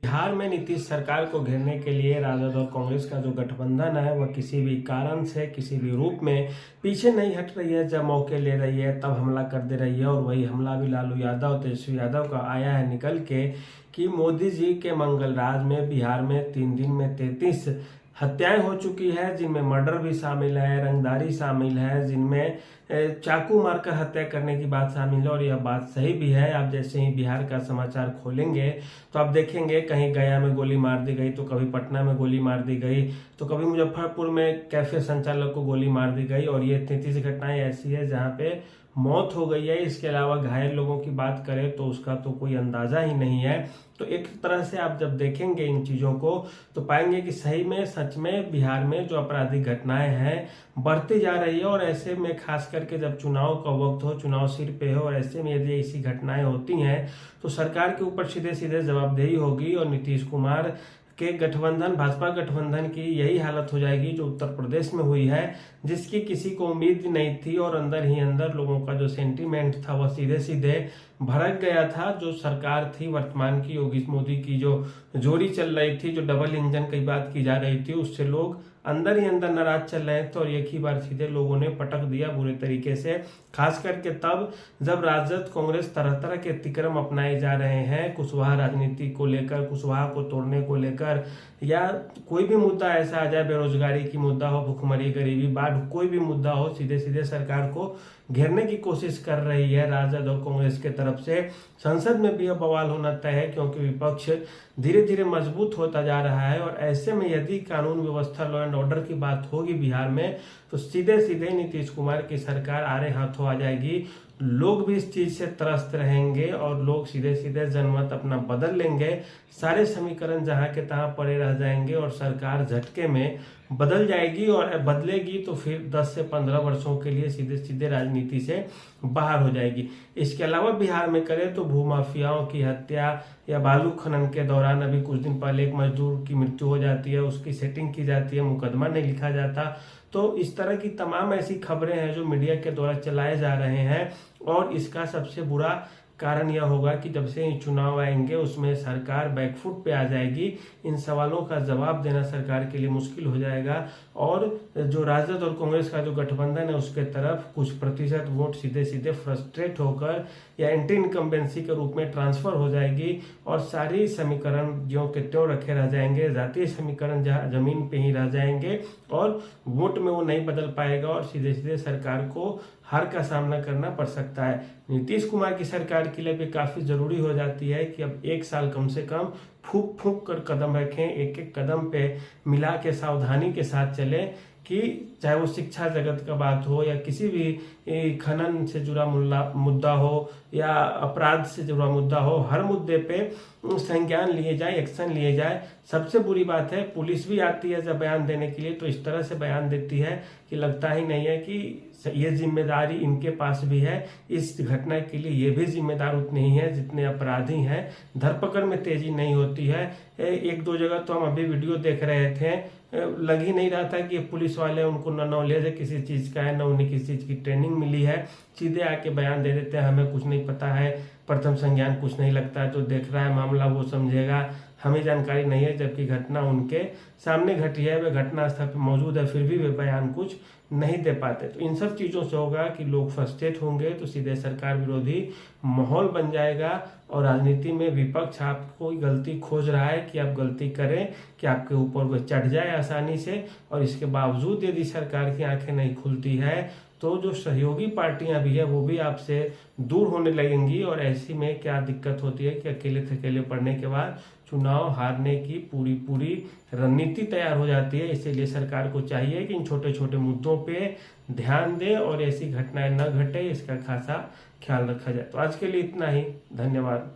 बिहार में नीतीश सरकार को घेरने के लिए राजद और कांग्रेस का जो गठबंधन है वह किसी भी कारण से किसी भी रूप में पीछे नहीं हट रही है। जब मौके ले रही है तब हमला कर दे रही है और वही हमला भी लालू यादव तेजस्वी यादव का आया है निकल के कि मोदी जी के मंगल राज में बिहार में 3 दिन में 33 हत्याएं हो चुकी है, जिनमें मर्डर भी शामिल है, रंगदारी शामिल है, जिनमें चाकू मारकर हत्या करने की बात शामिल है। और यह बात सही भी है। आप जैसे ही बिहार का समाचार खोलेंगे तो आप देखेंगे कहीं गया में गोली मार दी गई, तो कभी पटना में गोली मार दी गई, तो कभी मुजफ्फरपुर में कैफे संचालक को गोली मार दी गई। और ये 33 घटनाएं ऐसी है जहाँ पे मौत हो गई है। इसके अलावा घायल लोगों की बात करें तो उसका तो कोई अंदाजा ही नहीं है। तो एक तरह से आप जब देखेंगे इन चीज़ों को तो पाएंगे कि सही में सच में बिहार में जो आपराधिक घटनाएं हैं बढ़ती जा रही है। और ऐसे में खास करके जब चुनाव का वक्त हो, चुनाव सिर पे हो, और ऐसे में यदि ऐसी घटनाएं होती हैं तो सरकार के ऊपर सीधे सीधे जवाबदेही होगी। और नीतीश कुमार के गठबंधन, भाजपा गठबंधन की यही हालत हो जाएगी जो उत्तर प्रदेश में हुई है, जिसकी किसी को उम्मीद नहीं थी। और अंदर ही अंदर लोगों का जो सेंटीमेंट था वह सीधे सीधे भड़क गया था। जो सरकार थी वर्तमान की, योगी मोदी की जो जोड़ी चल रही थी, जो डबल इंजन की बात की जा रही थी, उससे लोग अंदर ही अंदर नाराज चल रहे थे। और एक ही बार सीधे लोगों ने पटक दिया बुरे तरीके से, खास करके तब जब राजद कांग्रेस तरह तरह के अतिक्रम अपनाए जा रहे हैं कुशवाहा राजनीति को लेकर, कुशवाहा को तोड़ने को लेकर, या कोई भी मुद्दा ऐसा आ जाए, बेरोजगारी की मुद्दा हो, भुखमरी, गरीबी, बाढ़, कोई भी मुद्दा हो, सीधे सीधे सरकार को घेरने की कोशिश कर रही है राजद और कांग्रेस के तरफ से। संसद में भी अब बवाल होना तय है, क्योंकि विपक्ष धीरे धीरे मजबूत होता जा रहा है। और ऐसे में यदि कानून व्यवस्था, लॉ एंड ऑर्डर की बात होगी बिहार में, तो सीधे सीधे नीतीश कुमार की सरकार आड़े हाथों आ जाएगी। लोग भी इस चीज से त्रस्त रहेंगे और लोग सीधे सीधे जनमत अपना बदल लेंगे। सारे समीकरण जहां के तहां पड़े रह जाएंगे और सरकार झटके में बदल जाएगी। और बदलेगी तो फिर 10 से 15 वर्षों के लिए सीधे सीधे राजनीति से बाहर हो जाएगी। इसके अलावा बिहार में करें तो भूमाफियाओं की हत्या या बालू खनन के दौरान अभी कुछ दिन पहले एक मजदूर की मृत्यु हो जाती है, उसकी सेटिंग की जाती है, मुकदमा नहीं लिखा जाता। तो इस तरह की तमाम ऐसी खबरें हैं जो मीडिया के द्वारा चलाए जा रहे हैं। और इसका सबसे बुरा कारण यह होगा कि जब से ही चुनाव आएंगे उसमें सरकार बैकफुट पे आ जाएगी। इन सवालों का जवाब देना सरकार के लिए मुश्किल हो जाएगा। और जो राजद और कांग्रेस का जो गठबंधन है उसके तरफ कुछ प्रतिशत वोट सीधे सीधे फ्रस्ट्रेट होकर या एंटी इनकम्बेंसी के रूप में ट्रांसफर हो जाएगी। और सारी समीकरण ज्यों के त्यों रखे रह जाएंगे, जातीय समीकरण जहाँ जमीन पे ही रह जाएंगे और वोट में वो नहीं बदल पाएगा। और सीधे सीधे सरकार को हार का सामना करना पड़ सकता है। नीतीश कुमार की सरकार के लिए भी काफी जरूरी हो जाती है कि अब 1 साल कम से कम फूक फूक कर कदम रखें, एक एक कदम पे मिला के सावधानी के साथ चले, कि चाहे वो शिक्षा जगत का बात हो या किसी भी खनन से जुड़ा मुद्दा हो या अपराध से जुड़ा मुद्दा हो, हर मुद्दे पे संज्ञान लिए जाए, एक्शन लिए जाए। सबसे बुरी बात है पुलिस भी आती है जब बयान देने के लिए तो इस तरह से बयान देती है कि लगता ही नहीं है कि ये जिम्मेदारी इनके पास भी है। इस घटना के लिए ये भी जिम्मेदार उतने ही है जितने अपराधी हैं। धरपकड़ में तेजी नहीं होती है। 1-2 जगह तो हम अभी वीडियो देख रहे थे, लग ही नहीं रहा था कि पुलिस वाले, उनको न नॉलेज है किसी चीज का है, न उन्हें किसी चीज की ट्रेनिंग मिली है, सीधे आके बयान दे देते हैं हमें कुछ नहीं पता है, प्रथम संज्ञान कुछ नहीं लगता है, तो देख रहा है मामला वो समझेगा, हमें जानकारी नहीं है। जबकि घटना उनके सामने घटी है, वे घटना स्थल पर मौजूद है, फिर भी वे बयान कुछ नहीं दे पाते। तो इन सब चीजों से होगा कि लोग फ्रस्ट्रेट होंगे, तो सीधे सरकार विरोधी माहौल बन जाएगा। और राजनीति में विपक्ष आपको गलती खोज रहा है कि आप गलती करें, कि आपके ऊपर वह चढ़ जाए आसानी से। और इसके बावजूद यदि सरकार की आंखें नहीं खुलती है तो जो सहयोगी पार्टियां भी है वो भी आपसे दूर होने लगेंगी। और ऐसी में क्या दिक्कत होती है कि अकेले थकेले पड़ने के बाद चुनाव हारने की पूरी रणनीति तैयार हो जाती है। इसीलिए सरकार को चाहिए कि इन छोटे छोटे मुद्दों पे ध्यान दे और ऐसी घटनाएं न घटे, इसका खासा ख्याल रखा जाए। तो आज के लिए इतना ही, धन्यवाद।